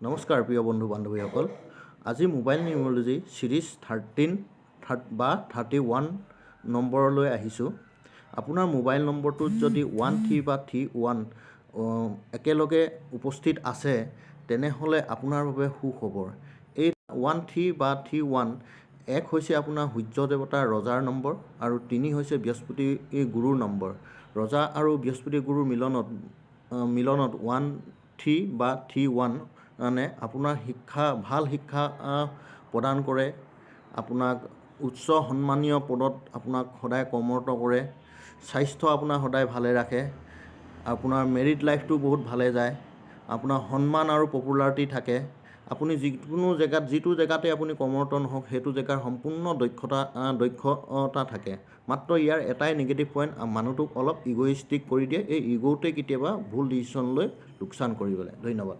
নমস্কাৰ প্ৰিয় বন্ধু বান্ধৱীসকল। আজি মোবাইল নিউমৰলজি ছিৰিজ 31 নম্বৰলৈ আহিছোঁ। আপোনাৰ মোবাইল নম্বৰটোত যদি 13 বা 31 একেলগে উপস্থিত আছে তেনেহ'লে আপোনাৰ বাবে সুখবৰ। এই 13 বা 31 এক হৈছে আপোনাৰ সূৰ্য দেৱতা ৰজাৰ নম্বৰ আৰু 3 হৈছে বৃহস্পতি গুৰুৰ নম্বৰ। ৰজা আৰু বৃহস্পতি গুৰুৰ মিলনত 13 বা 31 মানে আপোনাৰ ভাল শিক্ষা প্ৰদান কৰে, আপোনাক উচ্চ সন্মানীয় পদত আপোনাক সদায় কৰ্মৰত কৰে, স্বাস্থ্য আপোনাৰ সদায় ভালে ৰাখে, আপোনাৰ মেৰিড লাইফটো বহুত ভালে যায়, আপোনাৰ সন্মান আৰু পপুলাৰিটি থাকে। আপুনি যিটো জেগাতে আপুনি কৰ্মৰত নহওক সেইটো জেগাৰ সম্পূৰ্ণ দক্ষতা থাকে। মাত্ৰ ইয়াৰ এটাই নিগেটিভ পইণ্ট, মানুহটোক অলপ ইগ'ইষ্টিক কৰি দিয়ে। এই ইগ'টোৱে কেতিয়াবা ভুল ডিচিশ্যন লৈ লোকচান কৰি পেলায়। ধন্যবাদ।